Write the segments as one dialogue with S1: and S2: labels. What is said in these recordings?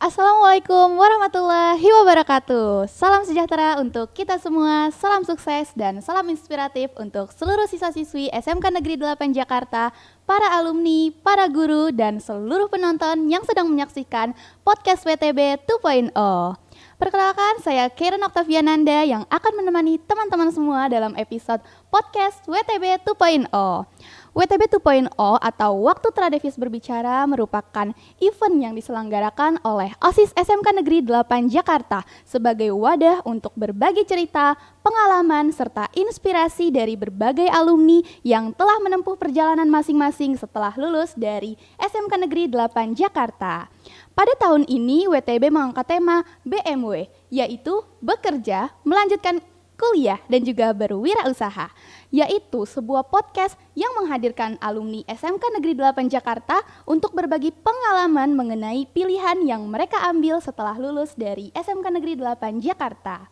S1: Assalamualaikum warahmatullahi wabarakatuh. Salam sejahtera untuk kita semua, salam sukses dan salam inspiratif untuk seluruh siswa-siswi SMK Negeri 8 Jakarta, para alumni, para guru, dan seluruh penonton yang sedang menyaksikan podcast WTB 2.0. Perkenalkan, saya Karen Octaviananda yang akan menemani teman-teman semua dalam episode podcast WTB 2.0. WTB 2.0 atau Waktu Tradevis Berbicara merupakan event yang diselenggarakan oleh OSIS SMK Negeri 8 Jakarta sebagai wadah untuk berbagi cerita, pengalaman, serta inspirasi dari berbagai alumni yang telah menempuh perjalanan masing-masing setelah lulus dari SMK Negeri 8 Jakarta. Pada tahun ini, WTB mengangkat tema BMW, yaitu bekerja, melanjutkan kuliah, dan juga berwirausaha, yaitu sebuah podcast yang menghadirkan alumni SMK Negeri 8 Jakarta untuk berbagi pengalaman mengenai pilihan yang mereka ambil setelah lulus dari SMK Negeri 8 Jakarta.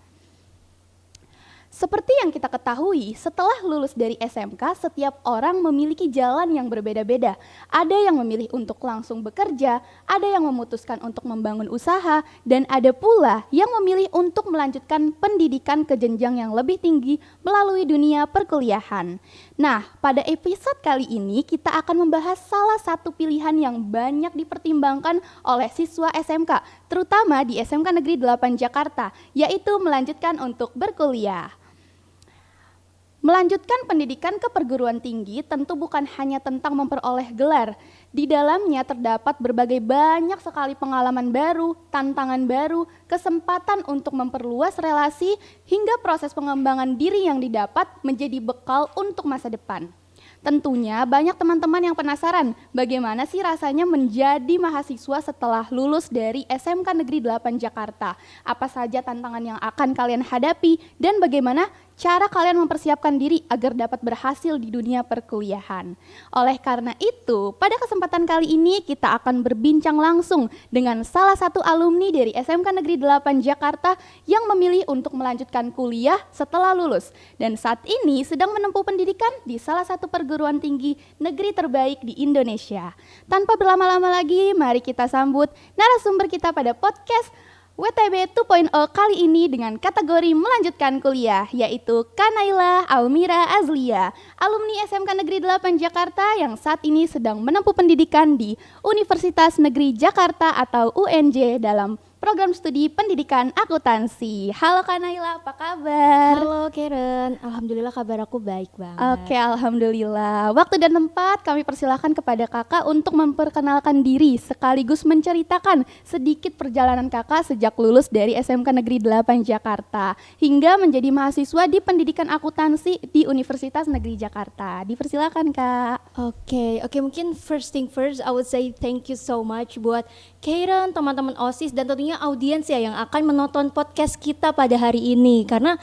S1: Seperti yang kita ketahui, setelah lulus dari SMK, setiap orang memiliki jalan yang berbeda-beda. Ada yang memilih untuk langsung bekerja, ada yang memutuskan untuk membangun usaha, dan ada pula yang memilih untuk melanjutkan pendidikan ke jenjang yang lebih tinggi melalui dunia perkuliahan. Nah, pada episode kali ini kita akan membahas salah satu pilihan yang banyak dipertimbangkan oleh siswa SMK, terutama di SMK Negeri 8 Jakarta, yaitu melanjutkan untuk berkuliah. Melanjutkan pendidikan ke perguruan tinggi tentu bukan hanya tentang memperoleh gelar. Di dalamnya terdapat berbagai banyak sekali pengalaman baru, tantangan baru, kesempatan untuk memperluas relasi, hingga proses pengembangan diri yang didapat menjadi bekal untuk masa depan. Tentunya banyak teman-teman yang penasaran bagaimana sih rasanya menjadi mahasiswa setelah lulus dari SMK Negeri 8 Jakarta. Apa saja tantangan yang akan kalian hadapi dan bagaimana cara kalian mempersiapkan diri agar dapat berhasil di dunia perkuliahan. Oleh karena itu, pada kesempatan kali ini kita akan berbincang langsung dengan salah satu alumni dari SMK Negeri 8 Jakarta yang memilih untuk melanjutkan kuliah setelah lulus dan saat ini sedang menempuh pendidikan di salah satu perguruan tinggi negeri terbaik di Indonesia. Tanpa berlama-lama lagi, mari kita sambut narasumber kita pada podcast WTB 2.0 kali ini dengan kategori melanjutkan kuliah, yaitu Kanaila Almira Azlia, alumni SMK Negeri 8 Jakarta yang saat ini sedang menempuh pendidikan di Universitas Negeri Jakarta atau UNJ dalam program studi pendidikan akuntansi. Halo Kanaila, apa kabar?
S2: Halo Karen, alhamdulillah kabar aku baik banget.
S1: Oke, alhamdulillah. Waktu dan tempat kami persilahkan kepada kakak untuk memperkenalkan diri sekaligus menceritakan sedikit perjalanan kakak sejak lulus dari SMK Negeri 8 Jakarta hingga menjadi mahasiswa di pendidikan akuntansi di Universitas Negeri Jakarta. Dipersilakan kak.
S2: Oke, mungkin first thing first, I would say thank you so much buat Karen, teman-teman OSIS, dan tentunya audiens ya yang akan menonton podcast kita pada hari ini. Karena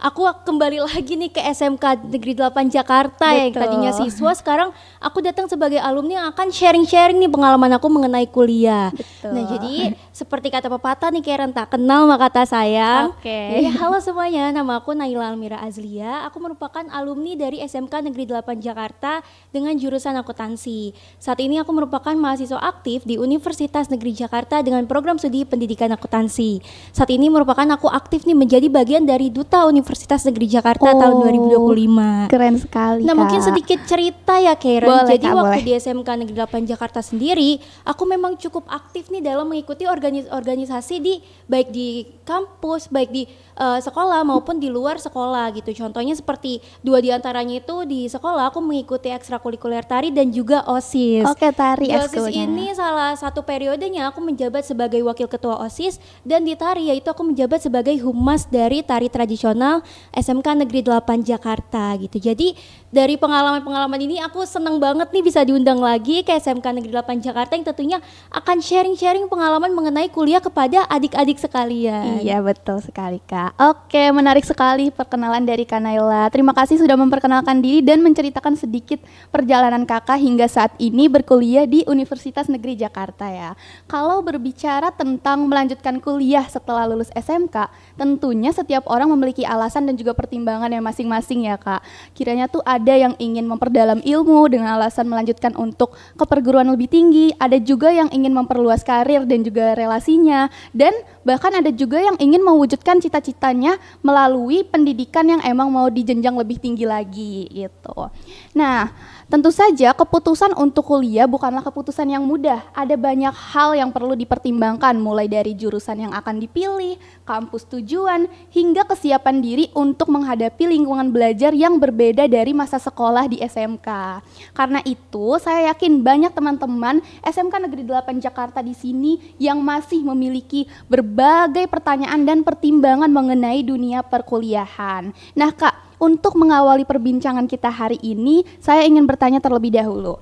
S2: aku kembali lagi nih ke SMK Negeri 8 Jakarta. Betul. Yang tadinya siswa, sekarang aku datang sebagai alumni yang akan sharing-sharing nih pengalaman aku mengenai kuliah. Betul. Nah jadi seperti kata pepatah nih Karen, tak kenal maka tak sayang.
S1: Oke.
S2: Jadi halo semuanya, nama aku Naila Almira Azlia. Aku merupakan alumni dari SMK Negeri 8 Jakarta dengan jurusan akuntansi. Saat ini aku merupakan mahasiswa aktif di Universitas Negeri Jakarta dengan program studi pendidikan akuntansi. Saat ini merupakan aku aktif nih menjadi bagian dari Duta Universitas Negeri Jakarta tahun 2025.
S1: Keren sekali.
S2: Nah, mungkin sedikit cerita ya Karen.
S1: Boleh,
S2: jadi
S1: Kak,
S2: waktu
S1: boleh.
S2: di SMK Negeri 8 Jakarta sendiri, aku memang cukup aktif nih dalam mengikuti organisasi baik di kampus, baik di sekolah maupun di luar sekolah gitu. Contohnya seperti 2 diantaranya itu di sekolah aku mengikuti ekstrakurikuler tari dan juga OSIS.
S1: Oke, tari
S2: Di OSIS
S1: ekskulnya.
S2: ini salah satu periodenya aku menjabat sebagai wakil ketua OSIS, dan di tari yaitu aku menjabat sebagai humas dari tari tradisional SMK Negeri 8 Jakarta gitu. Jadi dari pengalaman-pengalaman ini aku senang banget nih bisa diundang lagi ke SMK Negeri 8 Jakarta yang tentunya akan sharing-sharing pengalaman mengenai kuliah kepada adik-adik sekalian.
S1: Iya, betul sekali Kak. Oke, menarik sekali perkenalan dari Kanaila. Terima kasih sudah memperkenalkan diri dan menceritakan sedikit perjalanan kakak hingga saat ini berkuliah di Universitas Negeri Jakarta ya. Kalau berbicara tentang melanjutkan kuliah setelah lulus SMK, tentunya setiap orang memiliki alasan alasan dan juga pertimbangan yang masing-masing ya Kak. Kiranya tuh ada yang ingin memperdalam ilmu dengan alasan melanjutkan untuk ke perguruan lebih tinggi, ada juga yang ingin memperluas karir dan juga relasinya, dan bahkan ada juga yang ingin mewujudkan cita-citanya melalui pendidikan yang emang mau dijenjang lebih tinggi lagi gitu. Nah, tentu saja keputusan untuk kuliah bukanlah keputusan yang mudah. Ada banyak hal yang perlu dipertimbangkan, mulai dari jurusan yang akan dipilih, kampus tujuan, hingga kesiapan diri untuk menghadapi lingkungan belajar yang berbeda dari masa sekolah di SMK. Karena itu, saya yakin banyak teman-teman SMK Negeri 8 Jakarta di sini yang masih memiliki berbagai pertanyaan dan pertimbangan mengenai dunia perkuliahan. Nah, Kak, untuk mengawali perbincangan kita hari ini, saya ingin bertanya terlebih dahulu.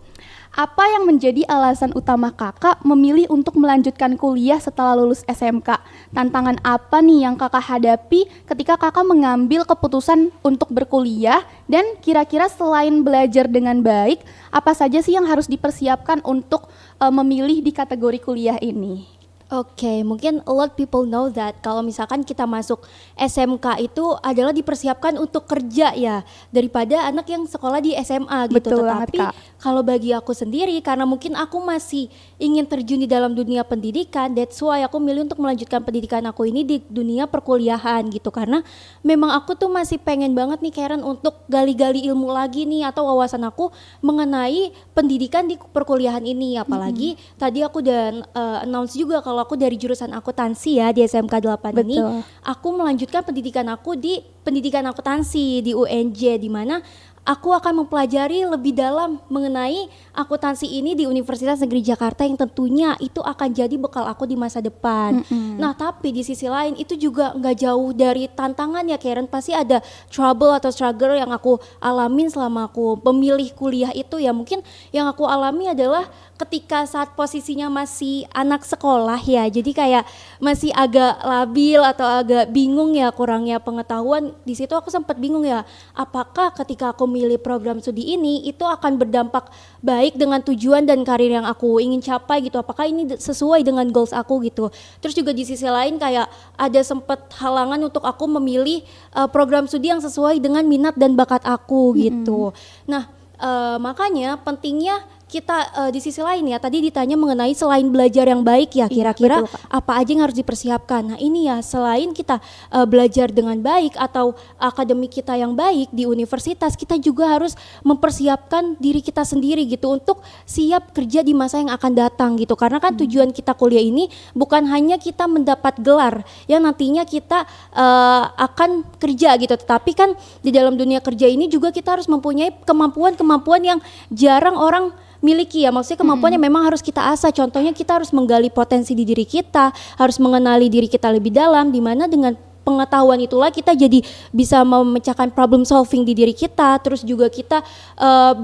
S1: Apa yang menjadi alasan utama Kakak memilih untuk melanjutkan kuliah setelah lulus SMK? Tantangan apa nih yang Kakak hadapi ketika Kakak mengambil keputusan untuk berkuliah? Dan kira-kira selain belajar dengan baik, apa saja sih yang harus dipersiapkan untuk memilih di kategori kuliah ini?
S2: Oke, mungkin a lot people know that kalau misalkan kita masuk SMK itu adalah dipersiapkan untuk kerja ya, daripada anak yang sekolah di SMA gitu.
S1: Betul banget,
S2: Tetapi
S1: Kak.
S2: kalau bagi aku sendiri, karena mungkin aku masih ingin terjun di dalam dunia pendidikan, that's why aku milih untuk melanjutkan pendidikan aku ini di dunia perkuliahan gitu. Karena memang aku tuh masih pengen banget nih Karen untuk gali-gali ilmu lagi nih, atau wawasan aku mengenai pendidikan di perkuliahan ini. Apalagi tadi aku udah announce juga kalau aku dari jurusan akuntansi ya di SMK 8 ini.
S1: Betul.
S2: Aku melanjutkan pendidikan aku di pendidikan akuntansi di UNJ, di mana aku akan mempelajari lebih dalam mengenai akuntansi ini di Universitas Negeri Jakarta yang tentunya itu akan jadi bekal aku di masa depan. Nah, tapi di sisi lain itu juga nggak jauh dari tantangan ya Karen. Pasti ada trouble atau struggle yang aku alamin selama aku memilih kuliah itu ya. Mungkin yang aku alami adalah ketika saat posisinya masih anak sekolah ya, jadi kayak masih agak labil atau agak bingung ya, kurangnya pengetahuan. Di situ aku sempat bingung ya, apakah ketika aku milih program studi ini itu akan berdampak baik dengan tujuan dan karir yang aku ingin capai gitu, apakah ini sesuai dengan goals aku gitu. Terus juga di sisi lain kayak ada sempat halangan untuk aku memilih program studi yang sesuai dengan minat dan bakat aku gitu. Nah, makanya pentingnya kita di sisi lain ya, tadi ditanya mengenai selain belajar yang baik ya, kira-kira
S1: betul, Kak.
S2: apa aja yang harus dipersiapkan. Nah ini ya, selain kita belajar dengan baik atau akademik kita yang baik di universitas, kita juga harus mempersiapkan diri kita sendiri gitu untuk siap kerja di masa yang akan datang gitu. Karena kan tujuan kita kuliah ini bukan hanya kita mendapat gelar yang nantinya kita akan kerja gitu, tetapi kan di dalam dunia kerja ini juga kita harus mempunyai kemampuan-kemampuan yang jarang orang miliki ya, maksudnya kemampuan yang memang harus kita asah. Contohnya kita harus menggali potensi di diri kita, harus mengenali diri kita lebih dalam, di mana dengan pengetahuan itulah kita jadi bisa memecahkan problem solving di diri kita. Terus juga kita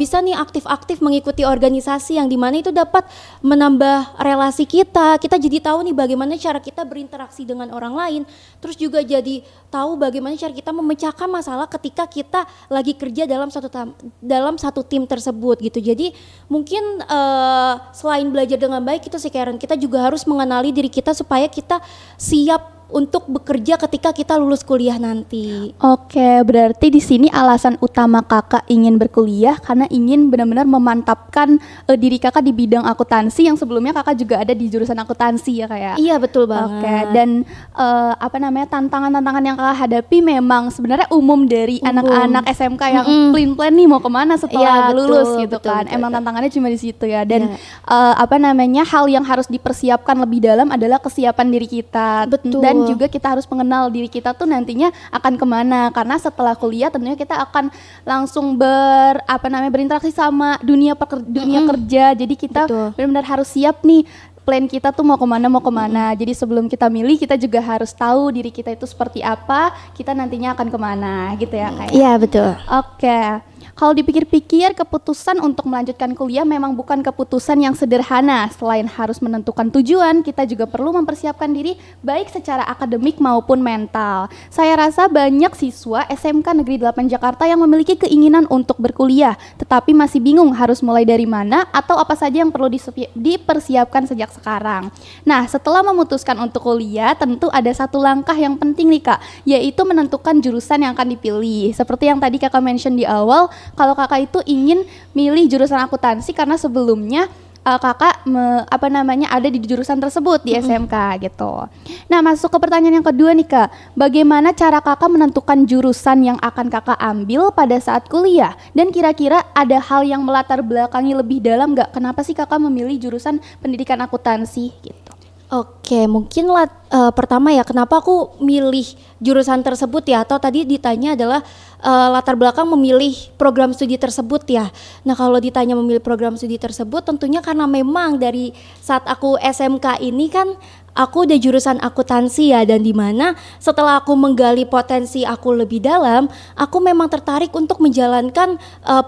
S2: bisa nih aktif-aktif mengikuti organisasi yang dimana itu dapat menambah relasi kita. Kita jadi tahu nih bagaimana cara kita berinteraksi dengan orang lain. Terus juga jadi tahu bagaimana cara kita memecahkan masalah ketika kita lagi kerja dalam satu tim tersebut gitu. Jadi mungkin selain belajar dengan baik itu sih Karen, kita juga harus mengenali diri kita supaya kita siap untuk bekerja ketika kita lulus kuliah nanti.
S1: Oke, berarti di sini alasan utama Kakak ingin berkuliah karena ingin benar-benar memantapkan diri Kakak di bidang akuntansi yang sebelumnya Kakak juga ada di jurusan akuntansi ya Kak ya?
S2: Iya betul banget.
S1: Oke, dan tantangan-tantangan yang Kakak hadapi memang sebenarnya umum dari anak-anak SMK yang plan nih mau kemana setelah
S2: Iya,
S1: lulus
S2: betul,
S1: gitu
S2: betul,
S1: kan.
S2: betul,
S1: Emang
S2: betul.
S1: tantangannya cuma di situ ya. Dan hal yang harus dipersiapkan lebih dalam adalah kesiapan diri kita.
S2: Betul.
S1: Dan juga kita harus mengenal diri kita tuh nantinya akan kemana, karena setelah kuliah tentunya kita akan langsung berinteraksi sama dunia kerja. Jadi kita
S2: Betul.
S1: benar-benar harus siap nih plan kita tuh mau kemana. Jadi sebelum kita milih kita juga harus tahu diri kita itu seperti apa, kita nantinya akan kemana gitu ya Kak.
S2: Iya betul.
S1: Oke. Kalau dipikir-pikir, keputusan untuk melanjutkan kuliah memang bukan keputusan yang sederhana. Selain harus menentukan tujuan, kita juga perlu mempersiapkan diri baik secara akademik maupun mental. Saya rasa banyak siswa SMK Negeri 8 Jakarta yang memiliki keinginan untuk berkuliah, tetapi masih bingung harus mulai dari mana atau apa saja yang perlu dipersiapkan sejak sekarang. Nah, setelah memutuskan untuk kuliah, tentu ada satu langkah yang penting nih Kak, yaitu menentukan jurusan yang akan dipilih. Seperti yang tadi Kakak mention di awal, kalau Kakak itu ingin milih jurusan akuntansi karena sebelumnya Kakak ada di jurusan tersebut di SMK gitu. Nah, masuk ke pertanyaan yang kedua nih Kak. Bagaimana cara Kakak menentukan jurusan yang akan Kakak ambil pada saat kuliah? Dan kira-kira ada hal yang melatar belakangi lebih dalam nggak? Kenapa sih Kakak memilih jurusan pendidikan akuntansi gitu?
S2: Oke, mungkin pertama ya, kenapa aku milih jurusan tersebut ya, atau tadi ditanya adalah latar belakang memilih program studi tersebut ya. Nah, kalau ditanya memilih program studi tersebut, tentunya karena memang dari saat aku SMK ini kan aku udah jurusan akuntansi ya, dan dimana setelah aku menggali potensi aku lebih dalam, aku memang tertarik untuk menjalankan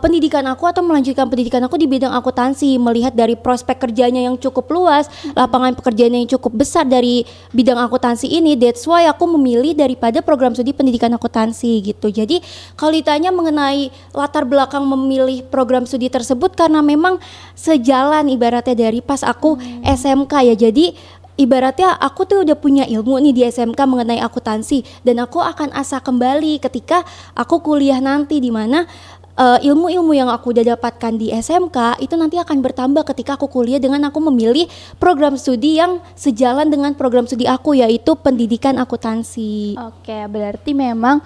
S2: pendidikan aku atau melanjutkan pendidikan aku di bidang akuntansi, melihat dari prospek kerjanya yang cukup luas, lapangan pekerjaannya yang cukup besar dari bidang akuntansi ini. That's why aku memilih daripada program studi pendidikan akuntansi gitu. Jadi kalau ditanya mengenai latar belakang memilih program studi tersebut, karena memang sejalan ibaratnya dari pas aku SMK ya. Jadi ibaratnya aku tuh udah punya ilmu nih di SMK mengenai akuntansi, dan aku akan asah kembali ketika aku kuliah nanti, di mana ilmu-ilmu yang aku udah dapatkan di SMK itu nanti akan bertambah ketika aku kuliah dengan aku memilih program studi yang sejalan dengan program studi aku, yaitu pendidikan akuntansi.
S1: Oke, berarti memang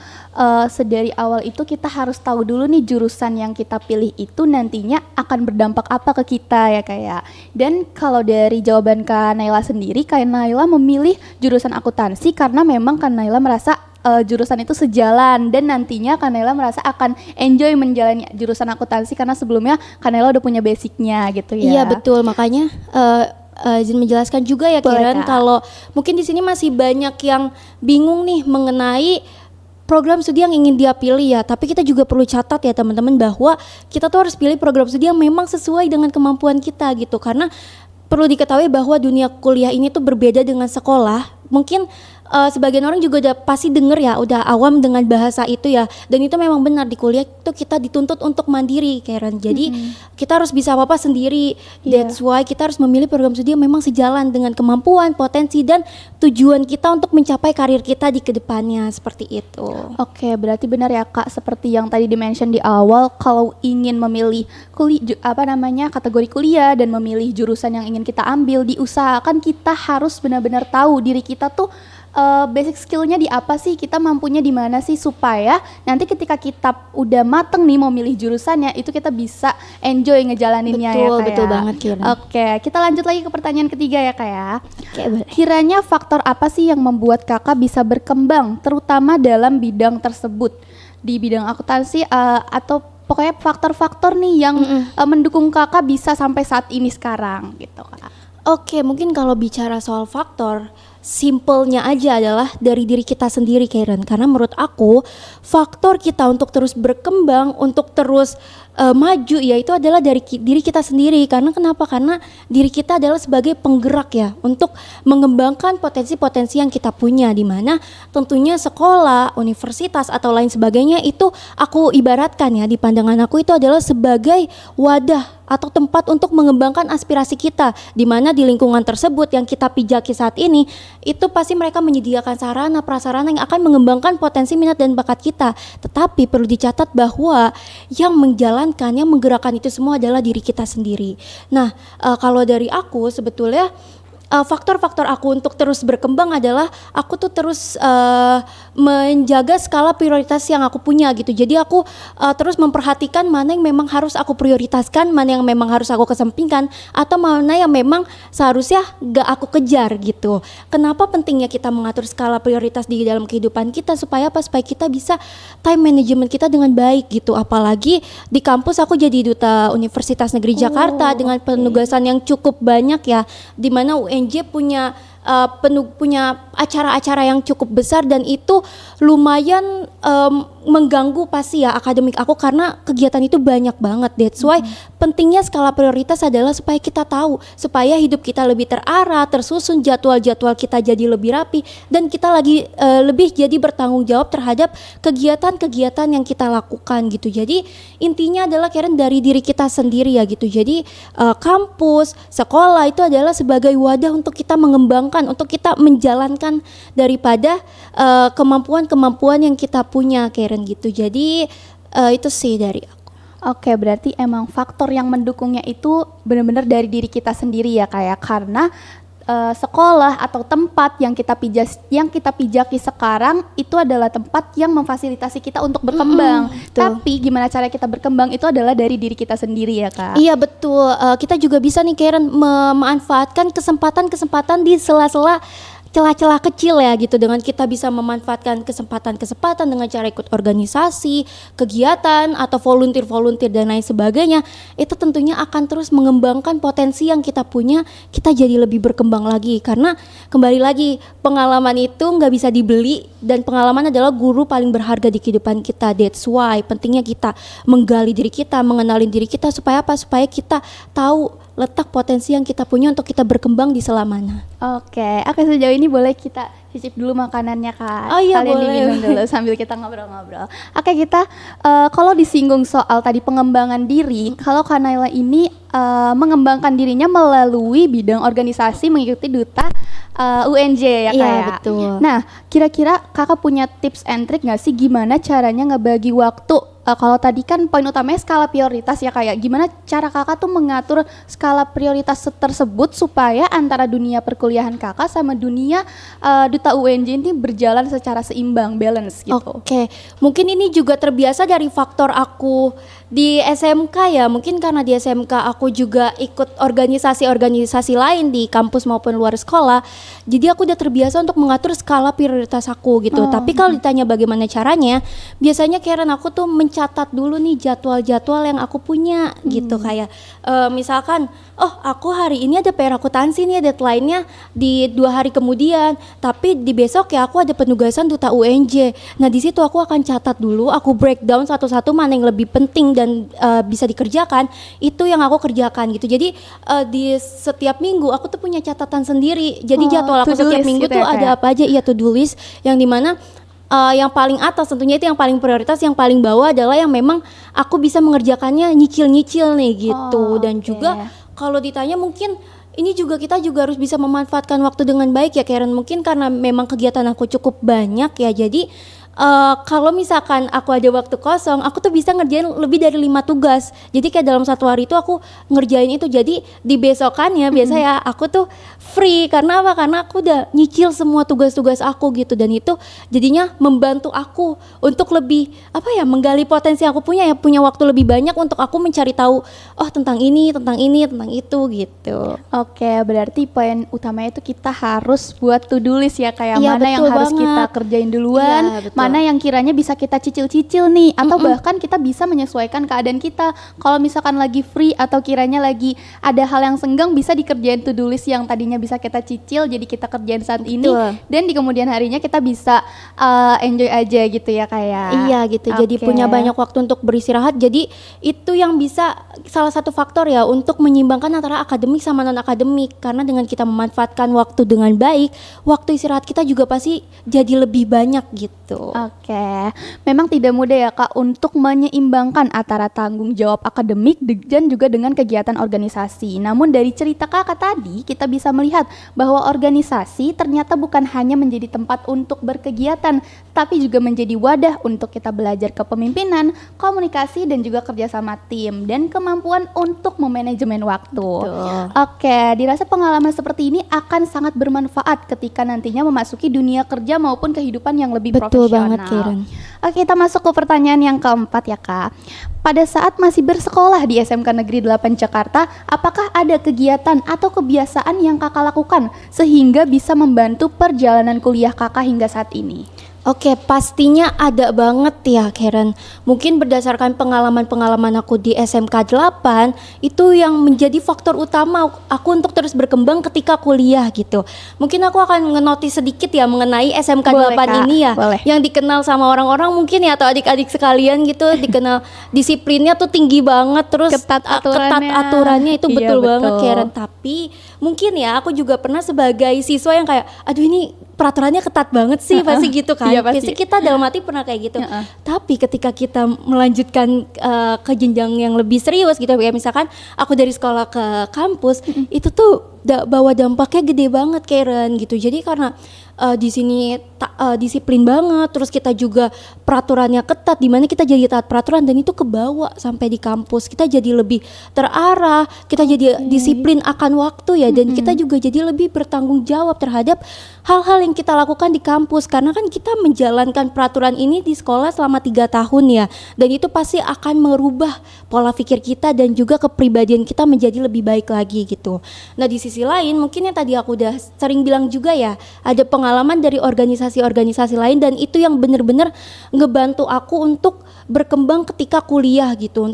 S1: sedari awal itu kita harus tahu dulu nih jurusan yang kita pilih itu nantinya akan berdampak apa ke kita ya kayak. Dan kalau dari jawaban Kak Naila sendiri, Kak Naila memilih jurusan akuntansi karena memang Kak Naila merasa jurusan itu sejalan, dan nantinya Kak Naila merasa akan enjoy menjalani jurusan akuntansi karena sebelumnya Kak Naila udah punya basicnya gitu ya.
S2: Iya betul, makanya izin menjelaskan juga ya Karen, kalau mungkin di sini masih banyak yang bingung nih mengenai program studi yang ingin dia pilih ya, tapi kita juga perlu catat ya teman-teman bahwa kita tuh harus pilih program studi yang memang sesuai dengan kemampuan kita gitu, karena perlu diketahui bahwa dunia kuliah ini tuh berbeda dengan sekolah. Mungkin sebagian orang juga udah pasti denger ya, udah awam dengan bahasa itu ya, dan itu memang benar, di kuliah itu kita dituntut untuk mandiri Karen. Jadi kita harus bisa apa-apa sendiri. That's why kita harus memilih program studi yang memang sejalan dengan kemampuan, potensi, dan tujuan kita untuk mencapai karir kita di kedepannya, seperti itu.
S1: Oke, berarti benar ya Kak, seperti yang tadi di-mention di awal, kalau ingin memilih kategori kuliah dan memilih jurusan yang ingin kita ambil, diusahakan kita harus benar-benar tahu diri kita tuh basic skillnya di apa sih, kita mampunya di mana sih, supaya nanti ketika kita udah mateng nih mau milih jurusannya, itu kita bisa enjoy ngejalaninnya.
S2: Betul banget Kira.
S1: Oke, kita lanjut lagi ke pertanyaan ketiga ya Kak ya.
S2: Oke, boleh.
S1: Kiranya faktor apa sih yang membuat Kakak bisa berkembang terutama dalam bidang tersebut, di bidang akuntansi atau pokoknya faktor-faktor nih yang mendukung Kakak bisa sampai saat ini sekarang gitu Kak.
S2: Oke, mungkin kalau bicara soal faktor, simpelnya aja adalah dari diri kita sendiri Karen. Karena menurut aku faktor kita untuk terus berkembang, untuk terus maju ya, itu adalah dari diri kita sendiri. Karena kenapa? Karena diri kita adalah sebagai penggerak ya untuk mengembangkan potensi-potensi yang kita punya, di mana tentunya sekolah, universitas atau lain sebagainya itu aku ibaratkan ya, di pandangan aku itu adalah sebagai wadah atau tempat untuk mengembangkan aspirasi kita, di mana di lingkungan tersebut yang kita pijaki saat ini itu pasti mereka menyediakan sarana prasarana yang akan mengembangkan potensi minat dan bakat kita. Tetapi perlu dicatat bahwa yang menjalankan, yang menggerakkan itu semua adalah diri kita sendiri. Nah, kalau dari aku sebetulnya faktor-faktor aku untuk terus berkembang adalah aku tuh terus menjaga skala prioritas yang aku punya gitu. Jadi aku terus memperhatikan mana yang memang harus aku prioritaskan, mana yang memang harus aku kesampingkan, atau mana yang memang seharusnya gak aku kejar gitu. Kenapa pentingnya kita mengatur skala prioritas di dalam kehidupan kita, supaya kita bisa time management kita dengan baik gitu. Apalagi di kampus aku jadi duta Universitas Negeri Jakarta dengan penugasan yang cukup banyak ya, di mana UNJ punya punya acara-acara yang cukup besar dan itu lumayan mengganggu pasti ya akademik aku karena kegiatan itu banyak banget. That's why pentingnya skala prioritas adalah supaya kita tahu, supaya hidup kita lebih terarah, tersusun, jadwal-jadwal kita jadi lebih rapi dan kita lagi lebih jadi bertanggung jawab terhadap kegiatan-kegiatan yang kita lakukan gitu. Jadi intinya adalah Karen dari diri kita sendiri ya gitu. Jadi kampus, sekolah itu adalah sebagai wadah untuk kita mengembangkan, untuk kita menjalankan daripada kemampuan-kemampuan yang kita punya Karen gitu. Jadi itu sih dari aku.
S1: Oke, berarti emang faktor yang mendukungnya itu benar-benar dari diri kita sendiri ya kayak karena sekolah atau tempat yang kita pijaki sekarang itu adalah tempat yang memfasilitasi kita untuk berkembang. Tapi gimana cara kita berkembang itu adalah dari diri kita sendiri ya Kak.
S2: Iya betul. Kita juga bisa nih Karen memanfaatkan kesempatan-kesempatan di sela-sela celah-celah kecil ya gitu, dengan kita bisa memanfaatkan kesempatan-kesempatan dengan cara ikut organisasi, kegiatan atau volunteer dan lain sebagainya. Itu tentunya akan terus mengembangkan potensi yang kita punya, kita jadi lebih berkembang lagi karena kembali lagi pengalaman itu nggak bisa dibeli dan pengalaman adalah guru paling berharga di kehidupan kita. That's why pentingnya kita menggali diri kita, mengenalin diri kita supaya apa? Supaya kita tahu letak potensi yang kita punya untuk kita berkembang di selamanya.
S1: Oke, sejauh ini boleh kita cicip dulu makanannya Kak.
S2: Oh iya,
S1: kalian
S2: boleh.
S1: diminum dulu sambil kita ngobrol-ngobrol. Oke, kita kalau disinggung soal tadi pengembangan diri, kalau Kak Naila ini mengembangkan dirinya melalui bidang organisasi mengikuti duta UNJ ya Kak.
S2: Iya,
S1: ya?
S2: betul.
S1: Nah, kira-kira Kakak punya tips and trick nggak sih gimana caranya ngebagi waktu? Kalau tadi kan poin utamanya skala prioritas ya kayak gimana cara Kakak tuh mengatur skala prioritas tersebut supaya antara dunia perkuliahan Kakak sama dunia duta UNJ ini berjalan secara seimbang, balance gitu.
S2: Oke, mungkin ini juga terbiasa dari faktor aku di SMK ya. Mungkin karena di SMK aku juga ikut organisasi-organisasi lain di kampus maupun luar sekolah. Jadi aku udah terbiasa untuk mengatur skala prioritas aku gitu. Tapi kalau ditanya bagaimana caranya, biasanya Karen aku tuh mencatat dulu nih jadwal-jadwal yang aku punya gitu. Kayak misalkan, oh aku hari ini ada PR akuntansi nih deadline-nya di 2 hari kemudian. Tapi di besok ya aku ada penugasan duta UNJ. Nah di situ aku akan catat dulu, aku breakdown satu-satu mana yang lebih penting dan bisa dikerjakan, itu yang aku kerjakan gitu. Jadi di setiap minggu aku tuh punya catatan sendiri. Jadi jadwal aku setiap minggu
S1: gitu
S2: tuh
S1: ya,
S2: ada apa aja, iya to-do list yang dimana yang paling atas tentunya itu yang paling prioritas, yang paling bawah adalah yang memang aku bisa mengerjakannya nyicil-nyicil nih gitu. Dan juga kalau ditanya mungkin ini juga kita juga harus bisa memanfaatkan waktu dengan baik ya Karen. Mungkin karena memang kegiatan aku cukup banyak ya, jadi kalau misalkan aku ada waktu kosong, aku tuh bisa ngerjain lebih dari 5 tugas. Jadi kayak dalam satu hari itu aku ngerjain itu. Jadi di besokannya biasa ya aku tuh free. Karena apa? Karena aku udah nyicil semua tugas-tugas aku gitu. Dan itu jadinya membantu aku untuk lebih menggali potensi yang aku punya ya, punya waktu lebih banyak untuk aku mencari tahu tentang ini, tentang itu gitu.
S1: Oke, berarti poin utamanya itu kita harus buat to-do list ya kayak
S2: Iya,
S1: mana yang
S2: betul
S1: harus
S2: banget.
S1: kita kerjain duluan,
S2: Iya, betul.
S1: mana yang kiranya bisa kita cicil-cicil nih, atau bahkan kita bisa menyesuaikan keadaan kita. Kalau misalkan lagi free atau kiranya lagi ada hal yang senggang, bisa dikerjain to-do list yang tadinya bisa kita cicil jadi kita kerjain saat ini, dan di kemudian harinya kita bisa enjoy aja gitu ya kayak.
S2: Iya gitu. Jadi punya banyak waktu untuk beristirahat. Jadi itu yang bisa salah satu faktor ya untuk menyimbangkan antara akademik sama non akademik. Karena dengan kita memanfaatkan waktu dengan baik, waktu istirahat kita juga pasti jadi lebih banyak gitu.
S1: Oke, memang tidak mudah ya Kak untuk menyeimbangkan antara tanggung jawab akademik dan juga dengan kegiatan organisasi. Namun dari cerita Kakak tadi kita bisa melihat bahwa organisasi ternyata bukan hanya menjadi tempat untuk berkegiatan, tapi juga menjadi wadah untuk kita belajar kepemimpinan, komunikasi dan juga kerjasama tim dan kemampuan untuk memanajemen waktu. Oke, dirasa pengalaman seperti ini akan sangat bermanfaat ketika nantinya memasuki dunia kerja maupun kehidupan yang lebih
S2: Betul
S1: profesional.
S2: banget, Karen.
S1: Oke, kita masuk ke pertanyaan yang keempat ya Kak. Pada saat masih bersekolah di SMK Negeri 8 Jakarta, apakah ada kegiatan atau kebiasaan yang Kakak lakukan sehingga bisa membantu perjalanan kuliah Kakak hingga saat ini?
S2: Oke, pastinya ada banget ya Karen. Mungkin berdasarkan pengalaman-pengalaman aku di SMK 8, itu yang menjadi faktor utama aku untuk terus berkembang ketika kuliah gitu. Mungkin aku akan ngenotis sedikit ya mengenai SMK
S1: Boleh,
S2: 8
S1: Kak.
S2: ini ya.
S1: Boleh.
S2: Yang dikenal sama orang-orang mungkin ya, atau adik-adik sekalian gitu, dikenal disiplinnya tuh tinggi banget, terus
S1: Ketat
S2: ketat
S1: aturannya.
S2: aturannya itu
S1: Iya,
S2: betul banget
S1: betul.
S2: Karen. Tapi mungkin ya aku juga pernah sebagai siswa yang kayak aduh ini peraturannya ketat banget sih, pasti gitu kan.
S1: Iya, pasti.
S2: Pasti kita dalam hati pernah kayak gitu.
S1: Heeh.
S2: Tapi ketika kita melanjutkan ke jenjang yang lebih serius gitu, ya misalkan aku dari sekolah ke kampus, itu tuh bawa dampaknya gede banget Karen gitu. Jadi karena di sini disiplin banget, terus kita juga peraturannya ketat, dimana kita jadi taat peraturan dan itu kebawa sampai di kampus. Kita jadi lebih terarah, kita jadi disiplin akan waktu ya, dan kita juga jadi lebih bertanggung jawab terhadap hal-hal yang kita lakukan di kampus, karena kan kita menjalankan peraturan ini di sekolah selama 3 tahun ya, dan itu pasti akan merubah pola pikir kita dan juga kepribadian kita menjadi lebih baik lagi gitu. Nah di sisi lain mungkin yang tadi aku udah sering bilang juga ya, ada pengalaman dari organisasi-organisasi lain, dan itu yang bener-bener ngebantu aku untuk berkembang ketika kuliah gitu.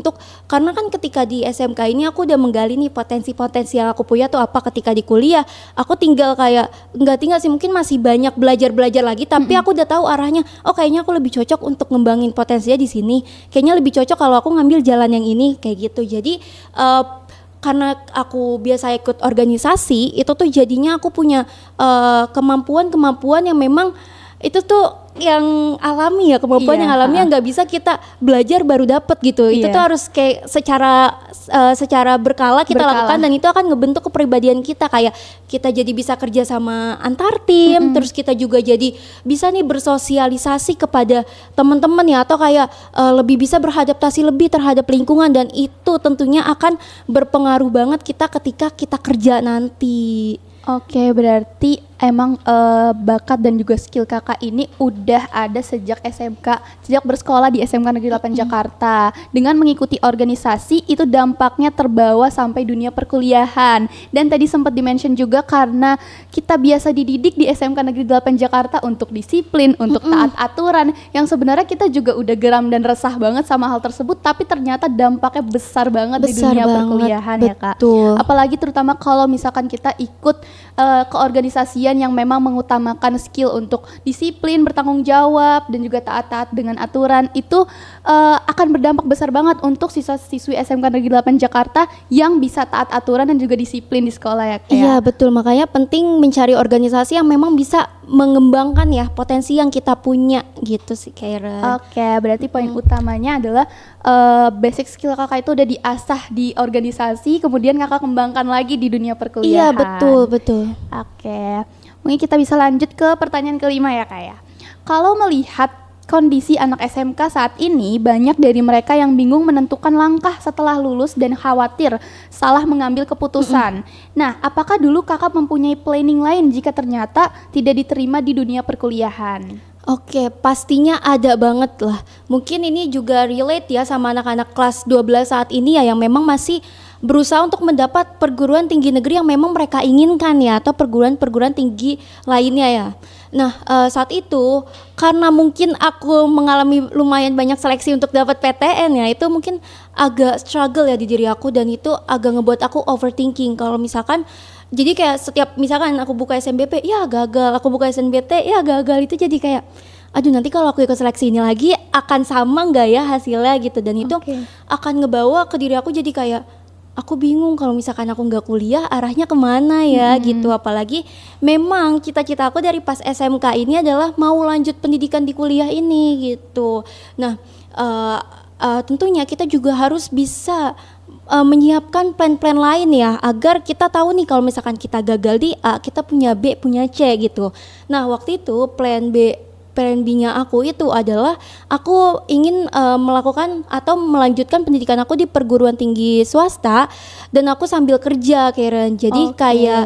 S2: Karena kan ketika di SMK ini aku udah menggali nih potensi-potensi yang aku punya tuh apa, ketika di kuliah aku tinggal kayak nggak tinggal sih, mungkin masih banyak belajar lagi, tapi aku udah tahu arahnya. Oh kayaknya aku lebih cocok untuk ngembangin potensinya di sini, kayaknya lebih cocok kalau aku ngambil jalan yang ini kayak gitu. Jadi karena aku biasa ikut organisasi, itu tuh jadinya aku punya kemampuan-kemampuan yang memang itu tuh yang alami ya, kemampuan
S1: Iya,
S2: yang alami yang nggak bisa kita belajar baru dapet gitu. Itu
S1: Iya.
S2: tuh harus kayak secara berkala kita lakukan, dan itu akan ngebentuk kepribadian kita, kayak kita jadi bisa kerja sama antar tim, terus kita juga jadi bisa nih bersosialisasi kepada teman-teman ya, atau kayak lebih bisa beradaptasi lebih terhadap lingkungan, dan itu tentunya akan berpengaruh banget kita ketika kita kerja nanti.
S1: Oke, berarti emang bakat dan juga skill kakak ini udah ada sejak SMK, sejak bersekolah di SMK Negeri 8 Jakarta. Dengan mengikuti organisasi itu dampaknya terbawa sampai dunia perkuliahan. Dan tadi sempat dimention juga karena kita biasa dididik di SMK Negeri 8 Jakarta untuk disiplin, untuk taat aturan, yang sebenarnya kita juga udah geram dan resah banget sama hal tersebut, tapi ternyata dampaknya besar banget di
S2: Besar
S1: dunia
S2: banget,
S1: perkuliahan ya Kak.
S2: betul.
S1: Apalagi terutama kalau misalkan kita ikut keorganisasian yang memang mengutamakan skill untuk disiplin, bertanggung jawab, dan juga taat-taat dengan aturan, itu akan berdampak besar banget untuk siswa-siswi SMK Negeri 8 Jakarta yang bisa taat aturan dan juga disiplin di sekolah ya Kak.
S2: Iya betul, makanya penting mencari organisasi yang memang bisa mengembangkan ya potensi yang kita punya gitu sih Karen.
S1: Oke, berarti poin utamanya adalah basic skill kakak itu udah diasah di organisasi, kemudian kakak kembangkan lagi di dunia
S2: Iya
S1: perkuliahan.
S2: betul.
S1: Oke, mungkin kita bisa lanjut ke pertanyaan kelima ya Kak ya. Kalau melihat kondisi anak SMK saat ini, banyak dari mereka yang bingung menentukan langkah setelah lulus dan khawatir salah mengambil keputusan. Nah, apakah dulu kakak mempunyai planning lain jika ternyata tidak diterima di dunia perkuliahan?
S2: Oke, pastinya ada banget lah. Mungkin ini juga relate ya sama anak-anak kelas 12 saat ini ya, yang memang masih berusaha untuk mendapat perguruan tinggi negeri yang memang mereka inginkan ya, atau perguruan-perguruan tinggi lainnya ya. Nah saat itu karena mungkin aku mengalami lumayan banyak seleksi untuk dapat PTN ya, itu mungkin agak struggle ya di diri aku, dan itu agak ngebuat aku overthinking. Kalau misalkan jadi kayak setiap misalkan aku buka SNBP ya gagal, aku buka SNBT ya gagal, itu jadi kayak aduh nanti kalau aku ikut seleksi ini lagi akan sama nggak ya hasilnya gitu, dan itu akan ngebawa ke diri aku jadi kayak aku bingung kalau misalkan aku nggak kuliah arahnya kemana ya gitu. Apalagi memang cita-cita aku dari pas SMK ini adalah mau lanjut pendidikan di kuliah ini gitu. Nah tentunya kita juga harus bisa menyiapkan plan-plan lain ya, agar kita tahu nih kalau misalkan kita gagal di A, kita punya B, punya C gitu. Nah waktu itu plan B-nya aku itu adalah aku ingin melakukan atau melanjutkan pendidikan aku di perguruan tinggi swasta, dan aku sambil kerja Karen. Jadi kayak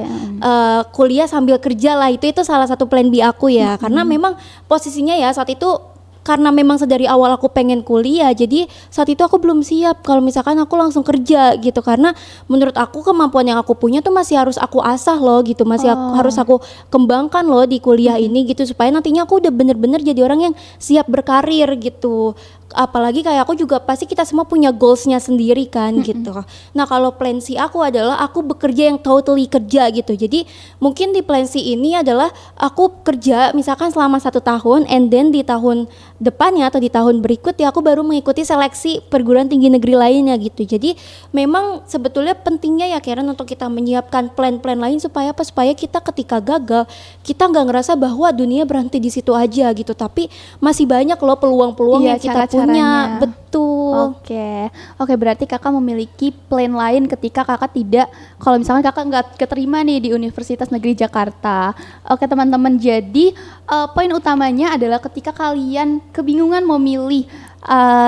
S2: kuliah sambil kerja lah, itu salah satu plan B aku ya. Karena memang posisinya ya saat itu karena memang sedari awal aku pengen kuliah, jadi saat itu aku belum siap kalau misalkan aku langsung kerja gitu, karena menurut aku kemampuan yang aku punya tuh masih harus aku asah loh gitu, masih harus aku kembangkan loh di kuliah ini gitu, supaya nantinya aku udah bener-bener jadi orang yang siap berkarir gitu. Apalagi kayak aku juga, pasti kita semua punya goalsnya sendiri kan gitu. Nah kalau plan C aku adalah aku bekerja yang totally kerja gitu. Jadi mungkin di plan C ini adalah aku kerja misalkan selama 1 tahun, and then di tahun depannya atau di tahun berikut ya aku baru mengikuti seleksi perguruan tinggi negeri lainnya gitu. Jadi memang sebetulnya pentingnya ya Karen untuk kita menyiapkan plan-plan lain supaya apa? Supaya kita ketika gagal kita nggak ngerasa bahwa dunia berhenti di situ aja gitu, tapi masih banyak loh peluang-peluang yang kita punya. Betul.
S1: Oke, berarti kakak memiliki plan lain ketika kakak tidak, kalau misalkan kakak nggak keterima nih di Universitas Negeri Jakarta. Oke teman-teman, jadi poin utamanya adalah ketika kalian kebingungan mau milih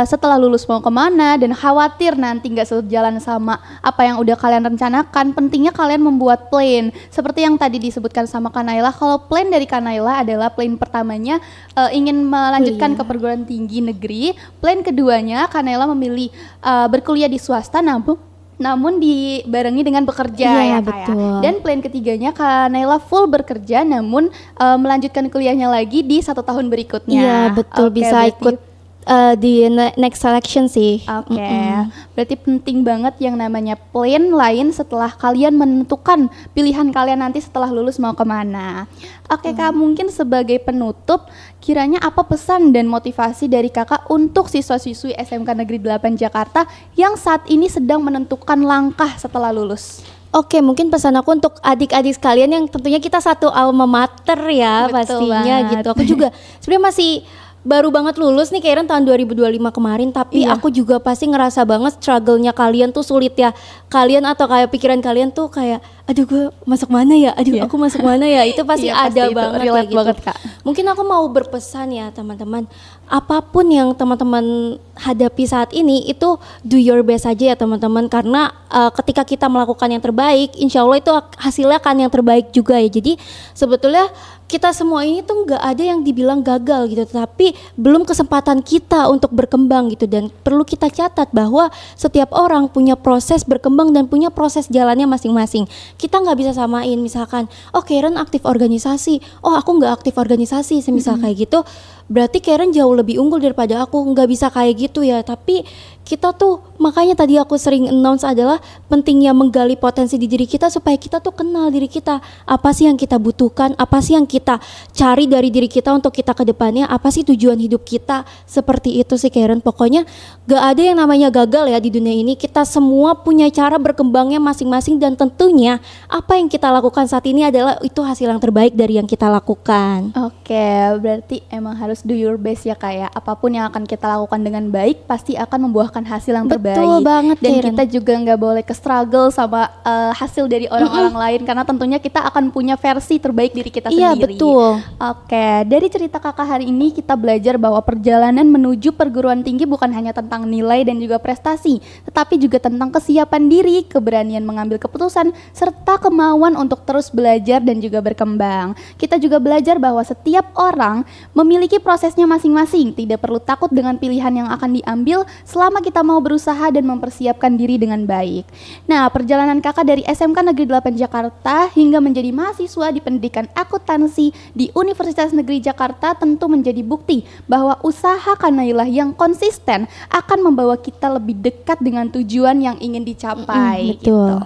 S1: setelah lulus mau kemana dan khawatir nanti nggak sejalan sama apa yang udah kalian rencanakan, pentingnya kalian membuat plan. Seperti yang tadi disebutkan sama Kanaila, kalau plan dari Kanaila adalah plan pertamanya ingin melanjutkan ke perguruan tinggi negeri, plan keduanya Kanaila memilih berkuliah di swasta namun dibarengi dengan bekerja ya Kak ya. Dan plan ketiganya Kanaila full bekerja namun melanjutkan kuliahnya lagi di 1 tahun berikutnya.
S2: Iya betul, bisa ikut di next selection sih.
S1: Berarti penting banget yang namanya plan lain setelah kalian menentukan pilihan kalian nanti setelah lulus mau kemana. Kak, mungkin sebagai penutup, kiranya apa pesan dan motivasi dari kakak untuk siswa-siswi SMK Negeri 8 Jakarta yang saat ini sedang menentukan langkah setelah lulus?
S2: Oke, mungkin pesan aku untuk adik-adik sekalian yang tentunya kita satu alma mater ya.
S1: Betul
S2: pastinya
S1: banget.
S2: gitu. Aku juga sebenarnya masih baru banget lulus nih Karen tahun 2025 kemarin, tapi aku juga pasti ngerasa banget struggle-nya kalian tuh sulit ya. Kalian atau kayak pikiran kalian tuh kayak aduh gue masuk mana ya, aku masuk mana ya, itu pasti ada banget
S1: relate
S2: gitu.
S1: banget, Kak.
S2: Mungkin aku mau berpesan ya teman-teman, apapun yang teman-teman hadapi saat ini itu do your best aja ya teman-teman, karena ketika kita melakukan yang terbaik, insya Allah itu hasilnya akan yang terbaik juga ya. Jadi sebetulnya kita semua ini tuh nggak ada yang dibilang gagal gitu, tapi belum kesempatan kita untuk berkembang gitu. Dan perlu kita catat bahwa setiap orang punya proses berkembang dan punya proses jalannya masing-masing. Kita nggak bisa samain misalkan, oh Karen aktif organisasi, oh aku nggak aktif organisasi, semisal kayak gitu, berarti Karen jauh lebih unggul daripada aku. Nggak bisa kayak gitu ya. Tapi kita tuh, makanya tadi aku sering announce adalah pentingnya menggali potensi di diri kita supaya kita tuh kenal diri kita, apa sih yang kita butuhkan, apa sih yang kita cari dari diri kita untuk kita ke depannya, apa sih tujuan hidup kita. Seperti itu sih Karen. Pokoknya gak ada yang namanya gagal ya di dunia ini. Kita semua punya cara berkembangnya masing-masing, dan tentunya apa yang kita lakukan saat ini adalah itu hasil yang terbaik dari yang kita lakukan.
S1: Berarti emang harus do your best ya Kak ya. Apapun yang akan kita lakukan dengan baik pasti akan membuahkan hasil yang terbaik.
S2: Betul banget,
S1: dan
S2: Karen.
S1: kita juga nggak boleh ke struggle sama hasil dari orang-orang lain, karena tentunya kita akan punya versi terbaik diri kita
S2: Iya,
S1: sendiri.
S2: betul.
S1: Dari cerita kakak hari ini kita belajar bahwa perjalanan menuju perguruan tinggi bukan hanya tentang nilai dan juga prestasi, tetapi juga tentang kesiapan diri, keberanian mengambil keputusan, serta kemauan untuk terus belajar dan juga berkembang. Kita juga belajar bahwa setiap orang memiliki prosesnya masing-masing, tidak perlu takut dengan pilihan yang akan diambil selama kita mau berusaha dan mempersiapkan diri dengan baik. Nah, perjalanan kakak dari SMK Negeri 8 Jakarta hingga menjadi mahasiswa di pendidikan akuntansi di Universitas Negeri Jakarta tentu menjadi bukti bahwa usaha Kanaila yang konsisten akan membawa kita lebih dekat dengan tujuan yang ingin dicapai.
S2: Betul.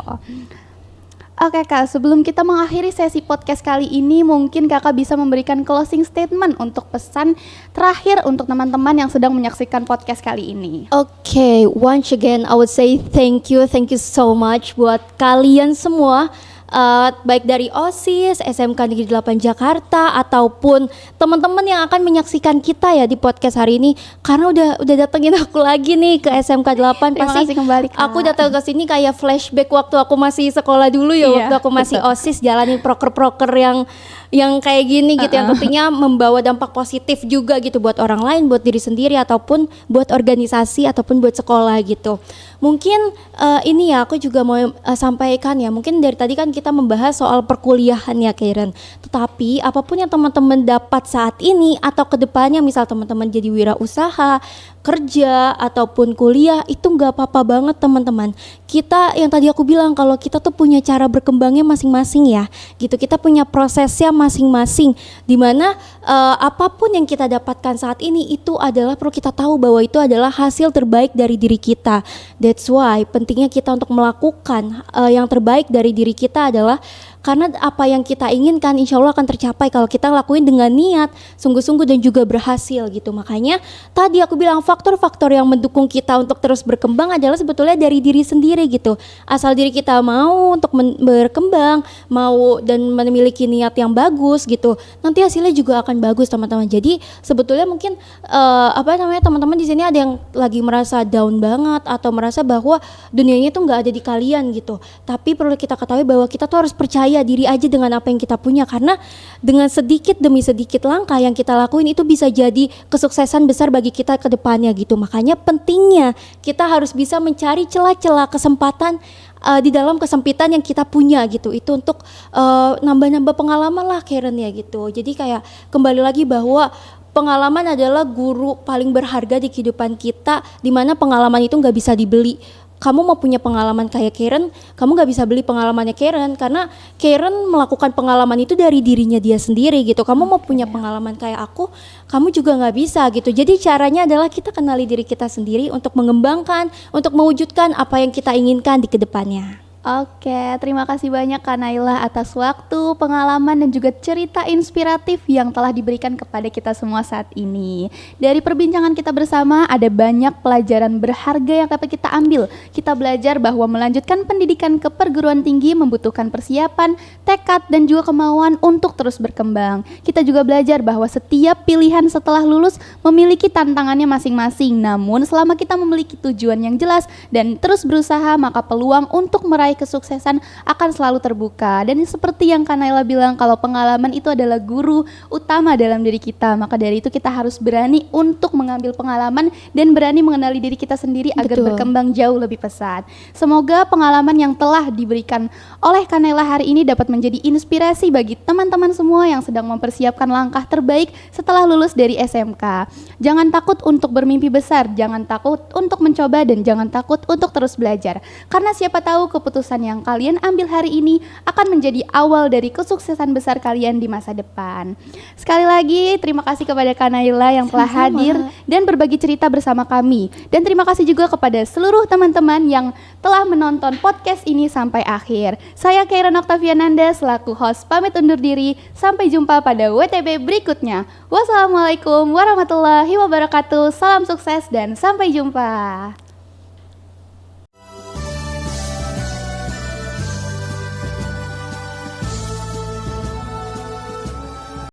S1: Oke Kak, sebelum kita mengakhiri sesi podcast kali ini, mungkin Kakak bisa memberikan closing statement untuk pesan terakhir untuk teman-teman yang sedang menyaksikan podcast kali ini.
S2: Okay, once again I would say thank you so much buat kalian semua, baik dari OSIS, SMK Negeri 8 Jakarta, ataupun teman-teman yang akan menyaksikan kita ya di podcast hari ini, karena udah datengin aku lagi nih ke SMK 8.
S1: Terima kasih kembali, Kak.
S2: Aku datang ke sini kayak flashback waktu aku masih sekolah dulu ya, waktu aku masih OSIS jalanin proker-proker yang kayak gini gitu, yang tentunya membawa dampak positif juga gitu buat orang lain, buat diri sendiri, ataupun buat organisasi, ataupun buat sekolah gitu. Mungkin ini ya aku juga mau sampaikan ya, mungkin dari tadi kan kita membahas soal perkuliahan ya Karen. Tetapi apapun yang teman-teman dapat saat ini atau kedepannya, misal teman-teman jadi wirausaha, kerja ataupun kuliah, itu nggak apa-apa banget teman-teman. Kita yang tadi aku bilang kalau kita tuh punya cara berkembangnya masing-masing ya, gitu. Kita punya prosesnya masing-masing. Dimana apapun yang kita dapatkan saat ini itu adalah perlu kita tahu bahwa itu adalah hasil terbaik dari diri kita. That's why pentingnya kita untuk melakukan yang terbaik dari diri kita adalah karena apa yang kita inginkan insya Allah akan tercapai kalau kita lakuin dengan niat, sungguh-sungguh dan juga berhasil gitu. Makanya tadi aku bilang faktor-faktor yang mendukung kita untuk terus berkembang adalah sebetulnya dari diri sendiri gitu. Asal diri kita mau untuk berkembang, mau dan memiliki niat yang bagus gitu, nanti hasilnya juga akan bagus teman-teman. Jadi sebetulnya mungkin teman-teman di sini ada yang lagi merasa down banget atau merasa bahwa dunianya tuh nggak ada di kalian gitu. Tapi perlu kita ketahui bahwa kita tuh harus percaya diri aja dengan apa yang kita punya, karena dengan sedikit demi sedikit langkah yang kita lakuin itu bisa jadi kesuksesan besar bagi kita ke depannya gitu. Makanya pentingnya kita harus bisa mencari celah-celah kesempatan di dalam kesempitan yang kita punya gitu. Itu untuk nambah-nambah pengalaman lah Karen ya gitu. Jadi kayak kembali lagi bahwa pengalaman adalah guru paling berharga di kehidupan kita, dimana pengalaman itu nggak bisa dibeli. Kamu mau punya pengalaman kayak Karen, kamu gak bisa beli pengalamannya Karen, karena Karen melakukan pengalaman itu dari dirinya dia sendiri gitu. Kamu mau punya pengalaman kayak aku, kamu juga gak bisa gitu. Jadi caranya adalah kita kenali diri kita sendiri untuk mengembangkan, untuk mewujudkan apa yang kita inginkan di kedepannya.
S1: Oke, terima kasih banyak Kak Naila atas waktu, pengalaman dan juga cerita inspiratif yang telah diberikan kepada kita semua saat ini. Dari perbincangan kita bersama ada banyak pelajaran berharga yang dapat kita ambil. Kita belajar bahwa melanjutkan pendidikan ke perguruan tinggi membutuhkan persiapan, tekad dan juga kemauan untuk terus berkembang. Kita juga belajar bahwa setiap pilihan setelah lulus memiliki tantangannya masing-masing. Namun selama kita memiliki tujuan yang jelas dan terus berusaha, maka peluang untuk meraih kesuksesan akan selalu terbuka. Dan seperti yang Kak Naila bilang, kalau pengalaman itu adalah guru utama dalam diri kita, maka dari itu kita harus berani untuk mengambil pengalaman dan berani mengenali diri kita sendiri agar berkembang jauh lebih pesat. Semoga pengalaman yang telah diberikan oleh Kak Naila hari ini dapat menjadi inspirasi bagi teman-teman semua yang sedang mempersiapkan langkah terbaik setelah lulus dari SMK. Jangan takut untuk bermimpi besar, jangan takut untuk mencoba, dan jangan takut untuk terus belajar. Karena siapa tahu keputusan yang kalian ambil hari ini akan menjadi awal dari kesuksesan besar kalian di masa depan. Sekali lagi terima kasih kepada Kak Naila yang telah hadir dan berbagi cerita bersama kami. Dan terima kasih juga kepada seluruh teman-teman yang telah menonton podcast ini sampai akhir. Saya Karen Octaviananda selaku host pamit undur diri. Sampai jumpa pada WTB berikutnya. Wassalamualaikum warahmatullahi wabarakatuh. Salam sukses dan sampai jumpa.